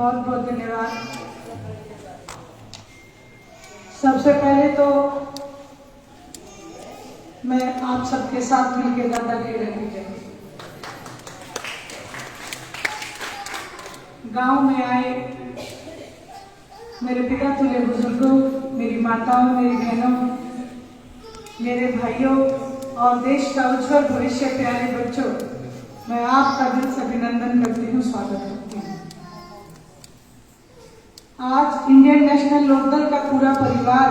बहुत बहुत धन्यवाद। सबसे पहले तो मैं आप सबके साथ मिलकर दादा के रही गांव में आए मेरे पिता तुल्य बुजुर्गों, मेरी माताओं, मेरी बहनों, मेरे भाइयों और देश का उज्जवल भविष्य प्यारे बच्चों, मैं आपका दिल से अभिनंदन करती हूँ, स्वागत करती हूँ। आज इंडियन नेशनल लोकदल का पूरा परिवार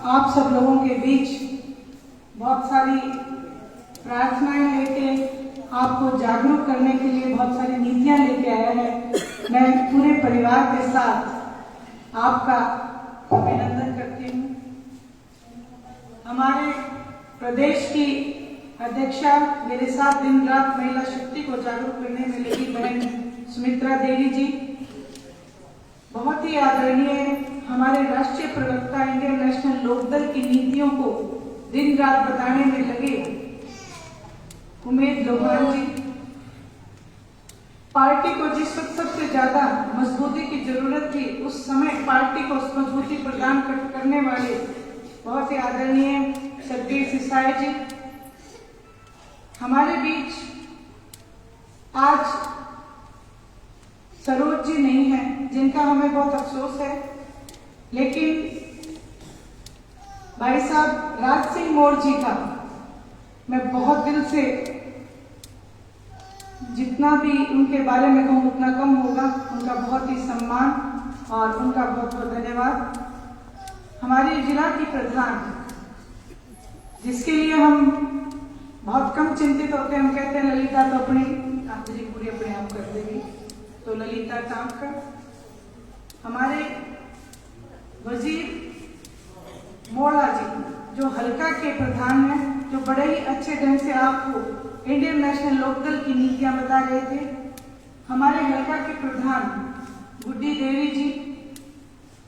आप सब लोगों के बीच बहुत सारी प्रार्थनाएं लेके आपको जागरूक करने के लिए बहुत सारी नीतियां लेके आया है। मैं पूरे परिवार के साथ आपका अभिनंदन करती हूँ। हमारे प्रदेश की अध्यक्षा, मेरे साथ दिन रात महिला शक्ति को जागरूक करने में लगी बहन सुमित्रा देवी जी, बहुत ही आदरणीय हमारे राष्ट्रीय प्रवक्ता इंडियन नेशनल लोकदल की नीतियों को दिन रात बताने में लगे उमेद लोहान जी, पार्टी को जिस वक्त सबसे ज्यादा मजबूती की जरूरत थी उस समय पार्टी को मजबूती प्रदान करने वाले बहुत ही आदरणीय सतबीर सिसाई जी, हमारे बीच आज सरोज जी नहीं है, जिनका हमें बहुत अफसोस है, लेकिन भाई साहब राज सिंह मोर जी का मैं बहुत दिल से, जितना भी उनके बारे में कहूँ उतना कम होगा, उनका बहुत ही सम्मान और उनका बहुत बहुत धन्यवाद। हमारी जिला की प्रधान, जिसके लिए हम बहुत कम चिंतित होते हैं, हम कहते हैं ललिता तो अपनी जी पूरी अपने आप कर देगी, तो ललिता टांकर, हमारे वजीर मोड़ा जी जो हल्का के प्रधान हैं, जो बड़े ही अच्छे ढंग से आपको इंडियन नेशनल लोकदल की नीतियां बता रहे थे, हमारे हल्का के प्रधान गुड्डी देवी जी,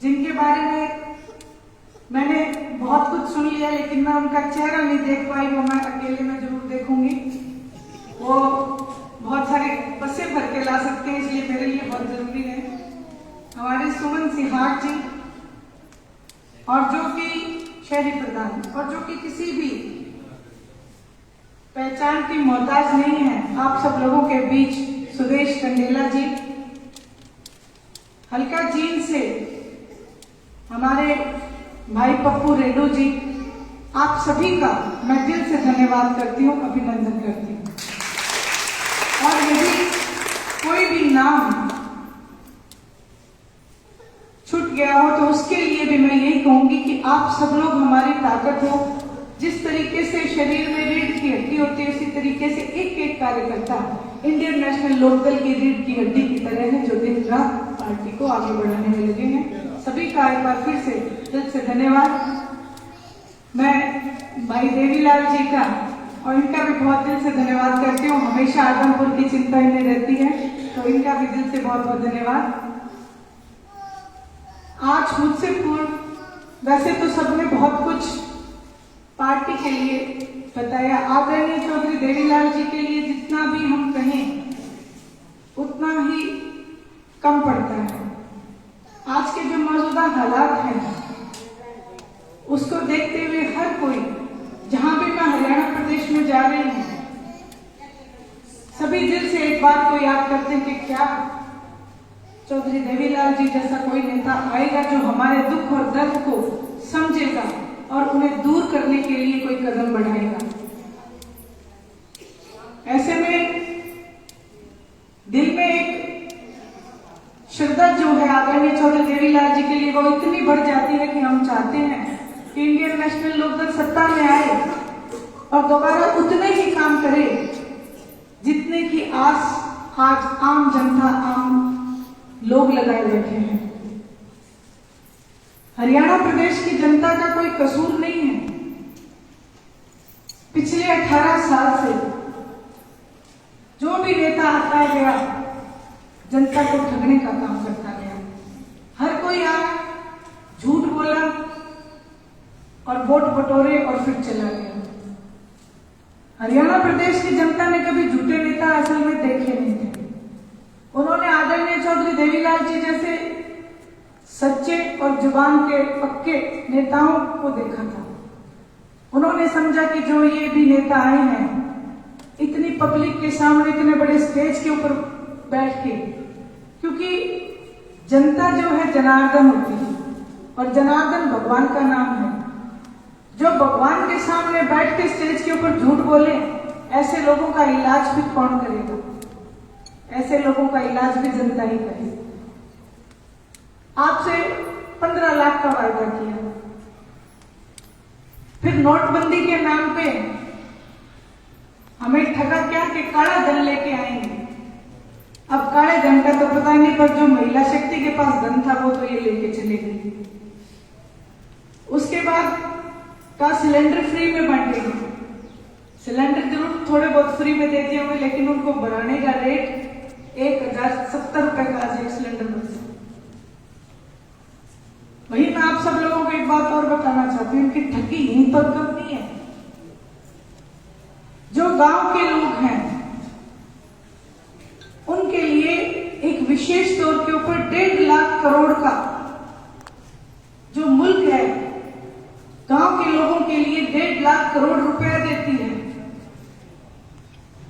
जिनके बारे में मैंने बहुत कुछ सुन लिया लेकिन मैं उनका चेहरा नहीं देख पाई, वो मैं अकेले में जरूर देखूंगी। वो बहुत सारे बसें भर के ला सकते हैं, इसलिए मेरे लिए बहुत जरूरी है। हमारे सुमन सिहाग जी, और जो कि शहरी प्रधान और जो कि किसी भी पहचान की मोहताज नहीं है, आप सब लोगों के बीच सुदेश कंडेला जी, हल्का जीन से हमारे भाई पप्पू रेड्डू जी, आप सभी का मैं दिल से धन्यवाद करती हूँ, अभिनंदन करती हूँ। और यदि कोई भी नाम छूट गया हो तो उसके लिए भी मैं यही कहूंगी कि आप सब लोग हमारी ताकत हो। जिस तरीके से शरीर में रीढ़ की हड्डी होती है, उसी तरीके से एक एक कार्यकर्ता इंडियन नेशनल लोकदल की रीढ़ की हड्डी की तरह है, जो दिन रात पार्टी को आगे बढ़ाने में लगे हैं। सभी का एक बार फिर से दिल से धन्यवाद। मैं भाई देवीलाल जी का और इनका भी बहुत दिल से धन्यवाद करती हूँ, हमेशा आदमपुर की चिंता इन्हें रहती है, तो इनका भी दिल से बहुत बहुत धन्यवाद। आज मुझसे पूर्व वैसे तो सबने बहुत कुछ पार्टी के लिए बताया, आदरणीय चौधरी देवीलाल जी के लिए जितना भी हम कहें उतना ही कम पड़ता है। आज के जो मौजूदा हालात हैं उसको देखते हुए हर कोई, जहां भी मैं हरियाणा प्रदेश में जा रही हूं, सभी दिल से एक बात को याद करते हैं कि क्या चौधरी देवीलाल जी जैसा कोई नेता आएगा जो हमारे दुख और दर्द को समझेगा और उन्हें दूर करने के लिए कोई कदम बढ़ाएगा। ऐसे में दिल में एक श्रद्धा जो है आदरणीय चौधरी देवीलाल जी के लिए, वो इतनी बढ़ जाती है कि हम चाहते हैं कि इंडियन नेशनल लोकदल सत्ता में आए और दोबारा उतने ही काम करे जितने की आस आज आम जनता, आम लोग लगाए बैठे हैं। हरियाणा प्रदेश की जनता का कोई कसूर नहीं है। पिछले 18 साल से जो भी नेता आता गया, जनता को ठगने का काम करता गया। हर कोई आया, झूठ बोला और वोट बटोरे और फिर चला गया। हरियाणा प्रदेश की जनता ने कभी झूठे नेता असल में देखे नहीं थे। उन्होंने आदरणीय चौधरी देवीलाल जी जैसे सच्चे और जुबान के पक्के नेताओं को देखा था। उन्होंने समझा कि जो ये भी नेता आए हैं इतनी पब्लिक के सामने इतने बड़े स्टेज के ऊपर बैठ के, क्योंकि जनता जो है जनार्दन होती है और जनार्दन भगवान का नाम है। जो भगवान के सामने बैठ के स्टेज के ऊपर झूठ बोले, ऐसे लोगों का इलाज भी कौन करेगा? ऐसे लोगों का इलाज भी जनता ही करेगी। आपसे 15 लाख का वायदा किया, फिर नोटबंदी के नाम पे हमें ठगा क्या कि काला धन लेके आएंगे। अब काले धन का तो पता नहीं, पर जो महिला शक्ति के पास धन था वो तो ये लेके चले गए। उसके बाद का सिलेंडर फ्री में बांटेंगे। सिलेंडर जरूर थोड़े बहुत फ्री में देते होंगे, लेकिन उनको बढ़ाने का रेट 1070 रुपए का आज एक सिलेंडर बनता है। वही मैं आप सब लोगों को एक बात और बताना चाहती हूँ कि ठगी यहीं पर कम नहीं है। जो गांव के लोग हैं उनके लिए एक विशेष तौर के ऊपर 1.5 लाख करोड़ का जो मुल्क है, गांव के लोगों के लिए 1.5 लाख करोड़ रुपया देती है,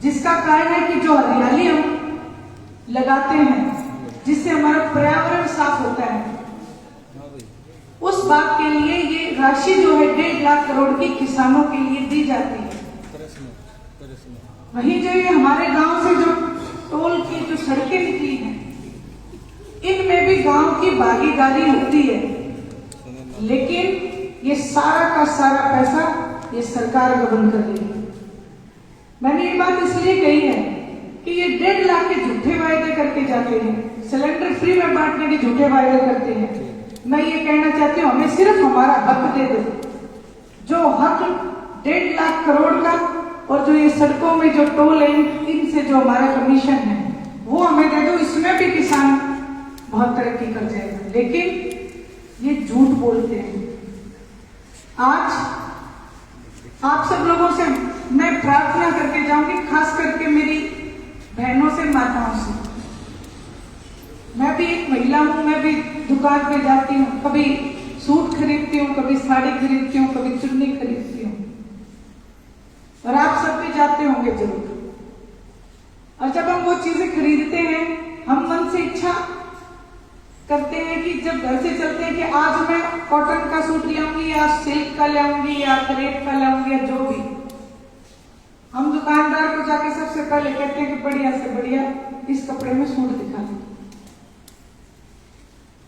जिसका कारण है कि जो हरियाली हम लगाते हैं, जिससे हमारा पर्यावरण साफ होता है, उस बात के लिए ये राशि जो है 1.5 लाख करोड़ की किसानों के लिए दी जाती है। वहीं जो ये हमारे गांव से जो टोल की जो सड़कें निकली हैं, इनमें भी गांव की भागीदारी होती है, लेकिन ये सारा का सारा पैसा ये सरकार गबन कर रही है। मैंने ये बात इसलिए कही है कि ये 1.5 लाख के झूठे वायदे करके जाते हैं, सिलेंडर फ्री में बांटने के झूठे वायदे करते हैं। मैं ये कहना चाहती हूँ, हमें सिर्फ हमारा हक दे दो। जो हक 1.5 लाख करोड़ का और जो ये सड़कों में जो टोल है, इनसे जो हमारा कमीशन है वो हमें दे दो, इसमें भी किसान बहुत तरक्की कर जाएगा। लेकिन ये झूठ बोलते हैं। आज आप सब लोगों से मैं प्रार्थना करके जाऊंगी, खास करके मेरी बहनों से, माताओं से। मैं भी एक महिला हूं, मैं भी दुकान पे जाती हूँ, कभी सूट खरीदती हूँ, कभी साड़ी खरीदती हूँ, कभी चुन्नी खरीदती हूँ, और आप सब भी जाते होंगे जरूर। और जब हम वो चीजें खरीदते हैं, हम मन से इच्छा करते हैं कि जब घर से चलते हैं कि आज मैं कॉटन का सूट ले आऊंगी या सिल्क का ले आऊंगी या क्रेप का ले आऊंगी या जो भी, हम दुकानदार को जाके सबसे पहले कहते हैं कि बढ़िया से बढ़िया इस कपड़े में सूट दिखा दो।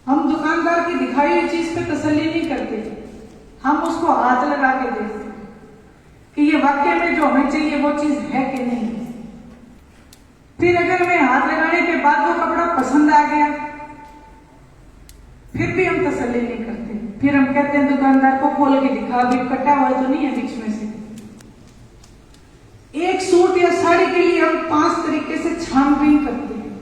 हम दुकानदार की दिखाई हुई चीज पे तसल्ली नहीं करते, हम उसको हाथ लगा के देखते हैं कि ये वाकई में जो हमें चाहिए वो चीज है कि नहीं। फिर अगर हमें हाथ लगाने के बाद वो कपड़ा पसंद आ गया, फिर भी हम तसल्ली नहीं करते, फिर हम कहते हैं दुकानदार को खोल के दिखा, अभी कटा हुआ तो नहीं है बीच में से। एक सूट या साड़ी के लिए हम 5 तरीके से छानबीन करते हैं,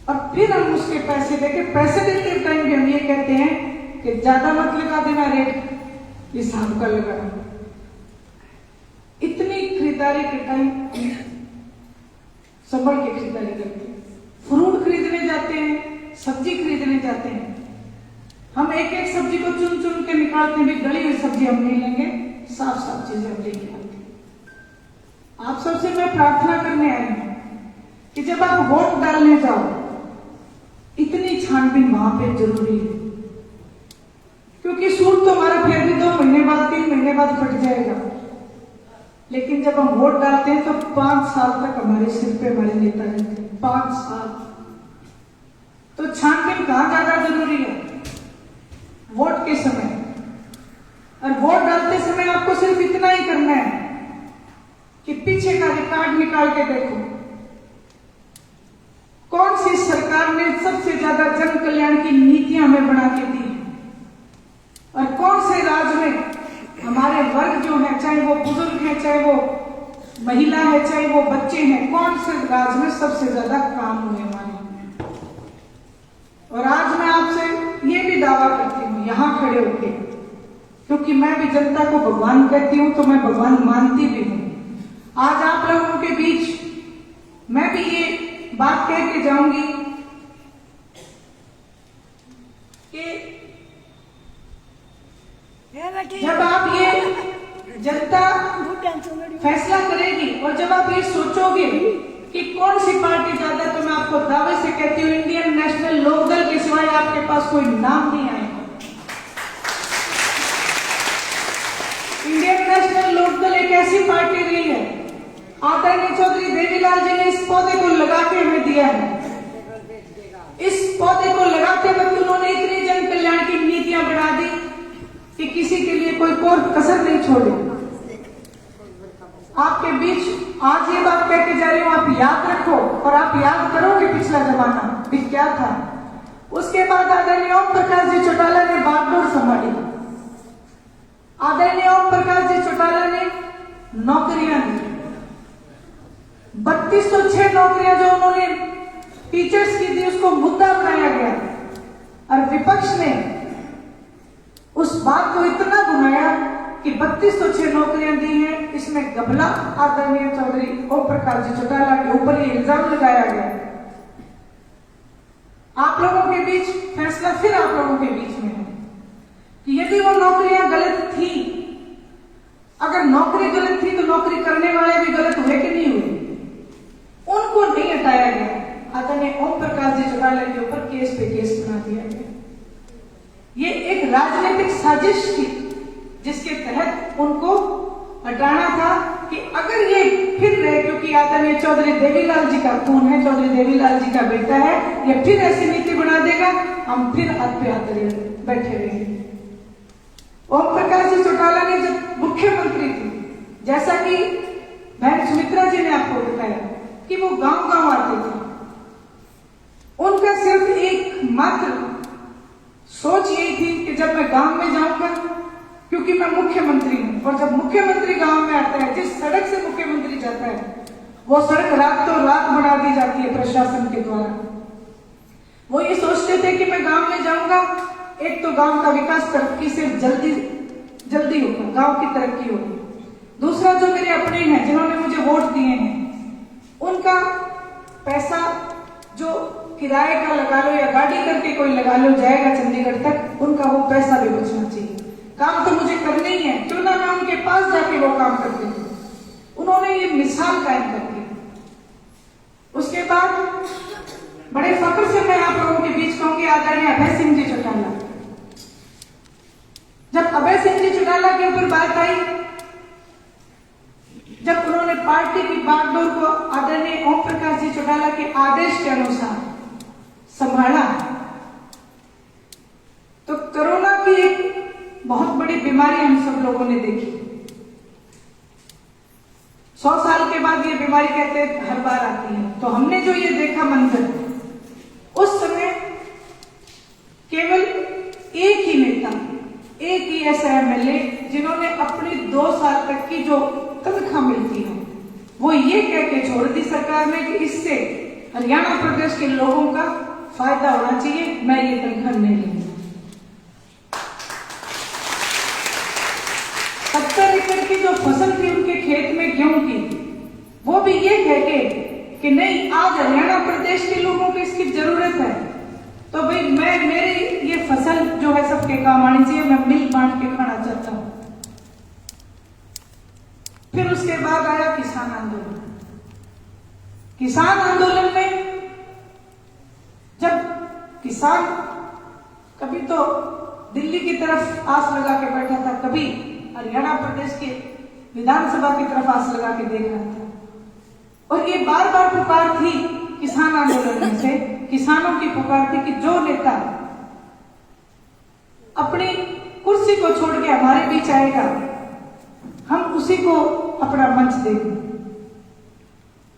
और फिर हम उसके पैसे देते टाइम भी हम ये कहते हैं कि ज्यादा मत लगा देना, रेट हिसाब का लगाना। इतनी खरीदारी के टाइम संभल के खरीदारी करते हैं। फ्रूट खरीदने जाते हैं, सब्जी खरीदने जाते हैं, हम एक एक सब्जी को चुन चुन के निकालते हैं, गली हुई सब्जी हम नहीं लेंगे, साफ साफ चीजें हम लेके आते हैं। आप सबसे मैं प्रार्थना करने आई हूं कि जब आप वोट डालने जाओ, इतनी छानबीन वहां पे जरूरी है, क्योंकि सूट तो हमारा फिर भी 2 महीने बाद 3 महीने बाद फट जाएगा, लेकिन जब हम वोट डालते हैं तो 5 साल तक हमारे सिर पे हमारे नेता रहते हैं, 5 साल। तो छानबीन कहां ज्यादा जरूरी है? वोट के समय। और वोट डालते समय आपको सिर्फ इतना ही करना है कि पीछे का रिकॉर्ड निकाल के देखो, कौन सी सरकार ने सबसे ज्यादा जन कल्याण की नीतियां हमें बना के दी है, और कौन से राज्य में हमारे वर्ग जो है, चाहे वो बुजुर्ग है, चाहे वो महिला है, चाहे वो बच्चे हैं, कौन से राज्य में सबसे ज्यादा काम हुए हमारे। और आज मैं आपसे ये भी दावा करती हूँ यहां खड़े होके, क्योंकि मैं भी जनता को भगवान कहती हूँ, तो मैं भगवान मानती भी हूँ। आज आप लोगों के बीच मैं भी ये बात कह के जाऊंगी कि जब आप ये जनता फैसला करेगी और जब आप ये सोचोगे कि कौन सी पार्टी ज्यादा, तो मैं आपको दावे से कहती हूँ इंडियन नेशनल लोकदल के सिवाय आपके पास कोई नाम नहीं आएगा। इंडियन नेशनल लोकदल एक ऐसी पार्टी रही है, आदरणीय चौधरी देवीलाल जी ने इस पौधे को लगा के हमें दिया है। इस पौधे को लगाते वक्त उन्होंने इतनी जन कल्याण की नीतियां बना दी कि किसी के लिए कोई कसर नहीं छोड़ी। आपके बीच आज ये बात कह के जा रही हूं, आप याद रखो और आप याद करो कि पिछला जमाना भी क्या था। उसके बाद आदरणीय ओम प्रकाश जी चौटाला ने बागडोर संभाली। आदरणीय ओम प्रकाश जी चौटाला ने नौकरियां दी, 3206 नौकरियां जो उन्होंने टीचर्स की दी उसको मुद्दा बनाया गया और विपक्ष ने उस बात को इतना घुमाया कि 3206 नौकरियां दी हैं, इसमें गबला आदरणीय चौधरी ओम प्रकाश जी चौटाला के ऊपर ये इल्जाम लगाया गया। आप लोगों के बीच फैसला फिर आप लोगों के बीच में है कि यदि वो नौकरियां गलत थी, अगर नौकरी गलत थी तो नौकरी करने वाले भी गलत हुए कि नहीं हुए, उनको नहीं हटाया गया। आदरणीय ओम प्रकाश जी चौटाला के ऊपर केस पे केस बना दिया गया। ये एक राजनीतिक साजिश थी जिसके तहत उनको हटाना था कि अगर ये फिर रहे, क्योंकि आदरणीय चौधरी देवीलाल जी का खून है, चौधरी देवीलाल जी का बेटा है, ये फिर ऐसी नीति बना देगा, हम फिर हाथ पे हाथ बैठे रहेंगे। ओम प्रकाश जी चौटाला ने जब मुख्यमंत्री थे, जैसा कि बहन सुमित्रा जी ने आपको बताया कि वो गांव गांव आते थे, उनका सिर्फ एक मात्र सोच यही थी कि जब मैं गांव में जाऊंगा, क्योंकि मैं मुख्यमंत्री हूं, और जब मुख्यमंत्री गांव में आता है, जिस सड़क से मुख्यमंत्री जाता है वो सड़क रात बना दी जाती है प्रशासन के द्वारा। वो ये सोचते थे कि मैं गांव में जाऊंगा, एक तो गांव का विकास तरक्की से जल्दी होगा, गांव की तरक्की होगी। दूसरा, जो मेरे अपने हैं जिन्होंने मुझे वोट दिए हैं, उनका पैसा जो किराए का लगा लो या गाड़ी करके कोई लगा लो जाएगा चंडीगढ़ तक, उनका वो पैसा भी बचना चाहिए। काम तो मुझे करना ही है, क्यों ना मैं उनके पास जाके वो काम करती हूँ। उन्होंने ये मिसाल कायम कर दी। उसके बाद बड़े फख्र से मैं आप लोगों के बीच कहूंगी आदरणीय अभय सिंह जी चौटाला। जब अभय सिंह जी चौटाला के ऊपर बात आई, जब उन्होंने पार्टी की बागडोर को आदरणीय ओम प्रकाश जी चौटाला के आदेश के अनुसार संभाला, तो कोरोना की एक बहुत बड़ी बीमारी हम सब लोगों ने देखी। 100 साल के बाद ये बीमारी कहते हैं हर बार आती है। तो हमने जो ये देखा मंजर, उस समय केवल एक ही नेता, एक ही ऐसा एमएलए जिन्होंने अपनी 2 साल तक की जो तनख्वाह मिलती है वो ये कह के छोड़ दी सरकार ने कि इससे हरियाणा प्रदेश के लोगों का फायदा होना चाहिए, मैं ये तनख्वाह नहीं लूंगा। 70 एकड़ की जो फसल थी उनके खेत में गेहूं की, वो भी ये कह के कि नहीं, आज हरियाणा प्रदेश के लोगों को इसकी जरूरत है, तो भाई मेरी ये फसल जो है सबके काम आनी चाहिए, मैं मिल बांट के खाना चाहता हूं। फिर उसके बाद आया किसान आंदोलन। किसान आंदोलन में जब किसान कभी तो दिल्ली की तरफ आस लगा के बैठा था, कभी हरियाणा प्रदेश के विधानसभा की तरफ आस लगा के देख रहा था, और ये बार बार पुकार थी किसान आंदोलन में से, किसानों की पुकार थी कि जो नेता अपनी कुर्सी को छोड़ के हमारे बीच आएगा, हम उसी को अपना मंच देंगे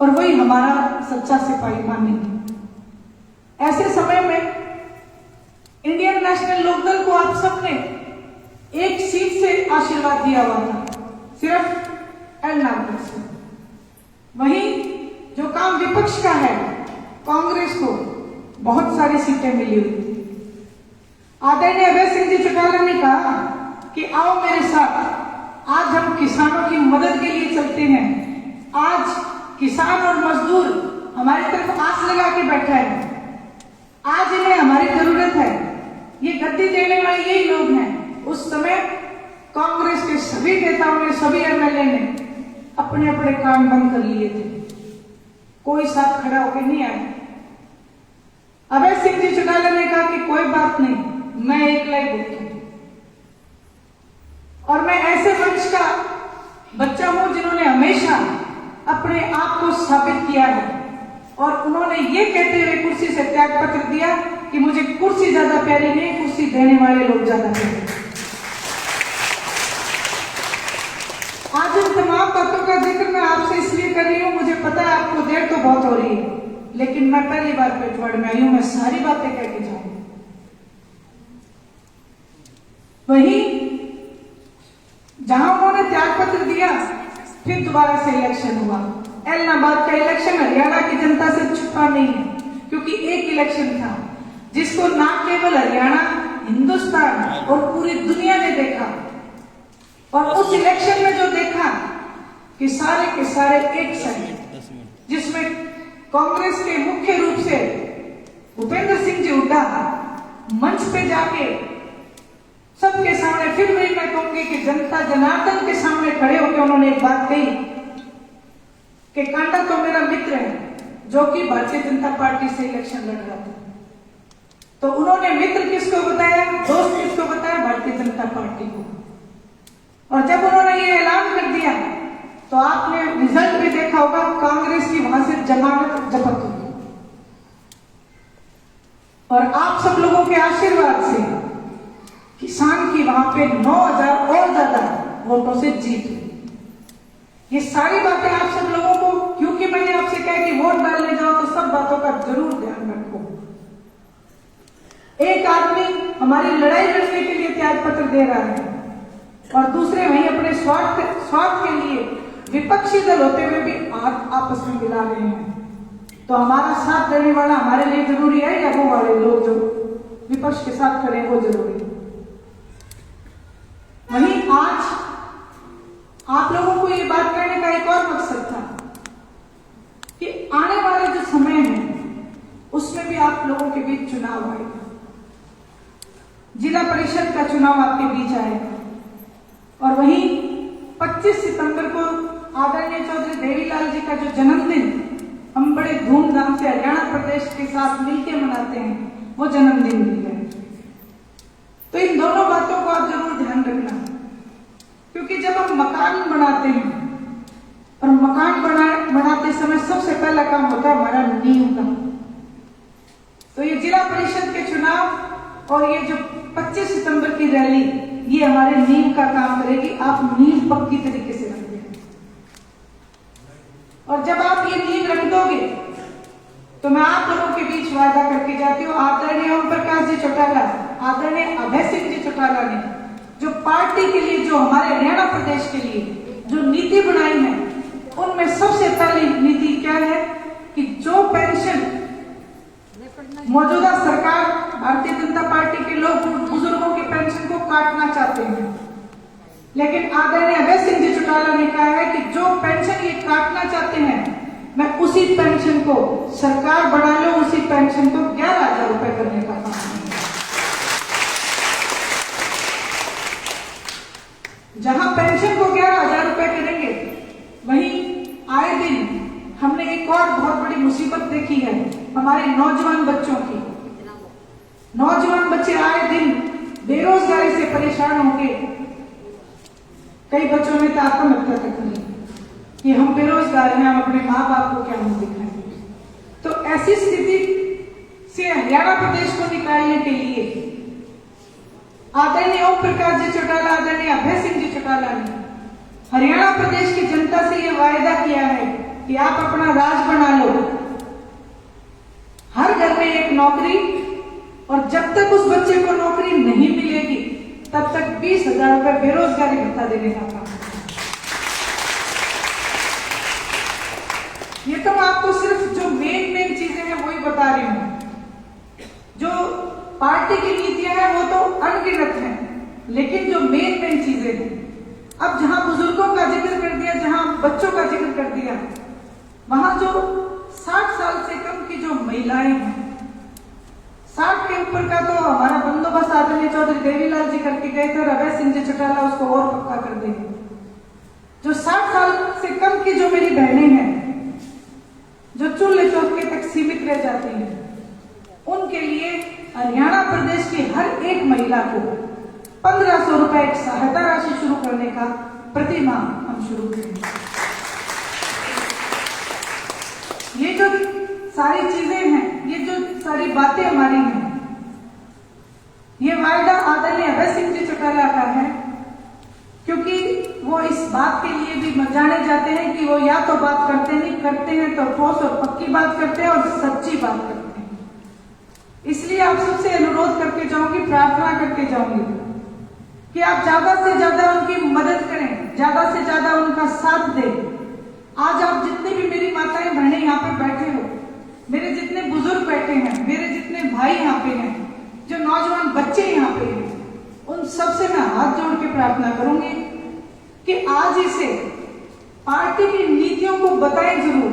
और वही हमारा सच्चा सिपाही मानेंगे। ऐसे समय में इंडियन नेशनल लोकदल को आप सबने एक सीट से आशीर्वाद दिया हुआ था, सिर्फ एल नागपुर से। वहीं जो काम विपक्ष का है, कांग्रेस को बहुत सारी सीटें मिली हुई थी। आदरणीय अभय सिंह जी चौटाला ने कहा कि आओ मेरे साथ, आज हम किसानों की मदद के लिए चलते हैं। आज किसान और मजदूर हमारी तरफ आस लगा के बैठा है। आज इन्हें हमारी जरूरत है। ये गद्दी देने वाले यही लोग हैं। उस समय कांग्रेस के सभी नेताओं ने, सभी एमएलए ने अपने अपने काम बंद कर लिए थे, कोई साथ खड़ा होकर नहीं आया। अभय सिंह जी चौटाला ने कहा कि कोई बात नहीं, मैं एकला ही भुगतूं। और मैं ऐसे वंश का बच्चा हूं जिन्होंने हमेशा अपने आप को साबित किया है, और उन्होंने ये कहते हुए कुर्सी से त्याग पत्र दिया कि मुझे कुर्सी ज्यादा प्यारी नहीं, कुर्सी देने वाले लोग ज्यादा प्यारे। आज इन तमाम बातों का जिक्र मैं आपसे इसलिए कर रही हूं, मुझे पता है आपको देर तो बहुत हो रही है, लेकिन मैं पहली बार पेटवाड़ में आई हूं, मैं सारी बातें कह के जाऊंगी। वहीं जहां उन्होंने त्याग पत्र दिया, फिर दोबारा से इलेक्शन हुआ। ऐलनाबाद का इलेक्शन हरियाणा की जनता से छुपा नहीं है, क्योंकि एक इलेक्शन था जिसको न केवल हरियाणा, हिंदुस्तान और पूरी दुनिया ने देखा। और उस इलेक्शन में जो देखा कि सारे के सारे एक साथ, जिसमें कांग्रेस के मुख्य रूप से भूपेंद्र सिंह जी हुड्डा मंच पे जाके सबके सामने, फिर भी मैं कहूंगी कि जनता जनार्दन के सामने खड़े होकर उन्होंने एक बात कही कि कांडा तो मेरा मित्र है जो कि भारतीय जनता पार्टी से इलेक्शन लड़ रहा था। तो उन्होंने मित्र किसको बताया, दोस्त किसको बताया? भारतीय जनता पार्टी को। और जब उन्होंने ये ऐलान कर दिया तो आपने रिजल्ट भी देखा होगा, कांग्रेस की वहां से जमानत जब्त हुई। और आप सब लोगों के आशीर्वाद से किसान की वहां पे 9,000 और ज्यादा वोटों से जीत हुई। ये सारी बातें आप सब लोगों को, क्योंकि मैंने आपसे कहा कि वोट डालने जाओ तो सब बातों का जरूर ध्यान रखो। एक आदमी हमारी लड़ाई लड़ने के लिए त्याग पत्र दे रहा है और दूसरे वहीं अपने स्वार्थ के लिए विपक्षी दल होते हुए भी आपस में मिला रहे हैं। तो हमारा साथ देने वाला हमारे लिए जरूरी है या वो वाले लोग जो विपक्ष के साथ खड़े हैं वो जरूरी है? वहीं आज आप लोगों को ये बात कहने का एक और मकसद था कि आने वाला जो समय है उसमें भी आप लोगों के बीच चुनाव आएगा। जिला परिषद का चुनाव आपके बीच आएगा। और वहीं 25 सितंबर को आदरणीय चौधरी देवीलाल जी का जो जन्मदिन हम बड़े धूमधाम से हरियाणा प्रदेश के साथ मिलकर मनाते हैं, वो जन्मदिन भी है। तो इन दोनों बातों को आप जरूर ध्यान रखना, क्योंकि जब हम मकान बनाते हैं और मकान बनाते समय सबसे पहला काम होता है हमारा नींव का। तो ये जिला परिषद के चुनाव और ये जो 25 सितंबर की रैली, ये हमारे नींव का काम करेगी। आप नींव पक्की तरीके से रख दें, और जब आप ये नींव रख दोगे तो मैं आप लोगों के बीच वादा करके जाती हूँ, आदरणीय ओम प्रकाश जी चौटाला, आदरणीय अभय सिंह जी चौटाला ने जो पार्टी के लिए, जो हमारे हरियाणा प्रदेश के लिए जो नीति बनाई है, उनमें सबसे पहली नीति क्या है कि जो पेंशन मौजूदा सरकार, भारतीय जनता पार्टी के लोग बुजुर्गों की पेंशन को काटना चाहते हैं, लेकिन आदरणीय अभय सिंह जी चौटाला ने कहा है कि जो पेंशन ये काटना चाहते हैं, मैं उसी पेंशन को, सरकार बढ़ा लो, उसी पेंशन को 11,000 रुपए करने का काम है। जहां पेंशन को 11,000 रुपए करेंगे, वहीं आए दिन हमने एक और बहुत बड़ी मुसीबत देखी है हमारे नौजवान बच्चों की। नौजवान बच्चे आए दिन बेरोजगारी से परेशान होंगे। कई बच्चों ने तो आत्महत्या तक की कि हम बेरोजगार हैं, हम अपने माँ बाप को क्या मुंह दिखाएंगे। तो ऐसी स्थिति से हरियाणा प्रदेश को निकालने के लिए आदरणीय ओम प्रकाश जी चौटाला, आदरणीय अभय सिंह जी चौटाला ने हरियाणा प्रदेश की जनता से यह वायदा किया है कि आप अपना राज बना लो, हर घर में एक नौकरी, और जब तक उस बच्चे को नौकरी नहीं मिलेगी तब तक 20,000 रुपए बेरोजगारी भत्ता देने का काम। ये तो मैं आपको सिर्फ जो मेन चीजें हैं वही बता रही हूं। जो पार्टी की नीतियां हैं वो तो अनगिनत हैं, लेकिन जो मेन चीजें हैं, अब जहां बुजुर्गों का जिक्र कर दिया, जहां बच्चों का जिक्र कर दिया, वहां जो 60 साल से कम की जो महिलाएं हैं, 60 के ऊपर का तो हमारा बंदोबस्त आदरणीय चौधरी देवीलाल जी करके गए थे और अभय सिंह जी चौटाला उसको और पक्का कर देंगे। जो 60 साल से कम की जो मेरी बहनें हैं, जो चूल्हे चौके तक सीमित रह जाती हैं, उनके लिए हरियाणा प्रदेश की हर एक महिला को 1500 रुपए एक सहायता राशि शुरू करने का प्रति माह हम शुरू करेंगे। ये जो सारी चीजें हैं, ये जो सारी बातें हमारी हैं, ये वायदा आदरणीय अभय सिंह जी चौटाला का है, क्योंकि वो इस बात के लिए भी जाने जाते हैं कि वो या तो बात करते नहीं, करते हैं तो ठोस और पक्की बात करते हैं और सच्ची बात करते हैं। इसलिए आप सबसे अनुरोध करके जाऊंगी, प्रार्थना करके जाऊंगी कि आप ज्यादा से ज्यादा उनकी मदद करें, ज्यादा से ज्यादा उनका साथ दें। आज आप जितने भी मेरी माताएं बहनें यहाँ पे बैठे हो, मेरे जितने बुजुर्ग बैठे हैं, मेरे जितने भाई यहाँ पे हैं, जो नौजवान बच्चे यहाँ पे हैं, उन सबसे मैं हाथ जोड़ के प्रार्थना करूंगी कि आज इसे पार्टी की नीतियों को बताएं जरूर,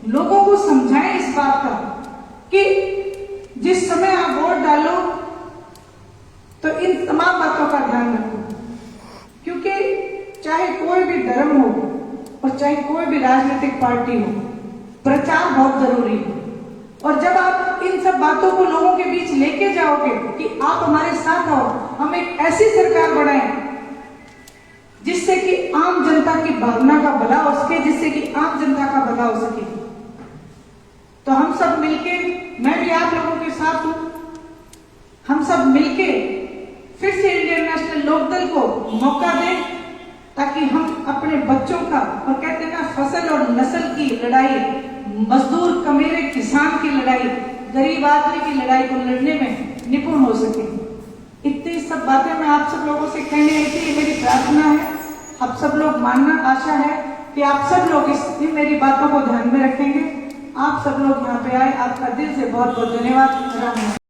लोगों को समझाएं इस बात का कि जिस समय आप वोट डालो तो इन तमाम बातों का ध्यान रखो, क्योंकि चाहे कोई भी धर्म हो और चाहे कोई भी राजनीतिक पार्टी हो, प्रचार बहुत जरूरी है। और जब आप इन सब बातों को लोगों के बीच लेके जाओगे कि आप हमारे साथ आओ, हम एक ऐसी सरकार बनाएं जिससे कि आम जनता की भावना का भला हो सके, जिससे कि आम जनता का भला हो सके, तो हम सब मिलके, मैं भी आप लोगों के साथ हूं, हम सब मिलके फिर से इंडियन नेशनल लोकदल को मौका दें, ताकि हम अपने बच्चों का, और कहते हैं ना, फसल और नस्ल की लड़ाई, मजदूर कमेरे किसान की लड़ाई, गरीब आदमी की लड़ाई को लड़ने में निपुण हो सके। इतनी सब बातें मैं आप सब लोगों से कहने आई थी। ये मेरी प्रार्थना है, आप सब लोग मानना, आशा है कि आप सब लोग इस मेरी बातों को ध्यान में रखेंगे। आप सब लोग यहाँ पे आए, आपका दिल से बहुत बहुत धन्यवाद।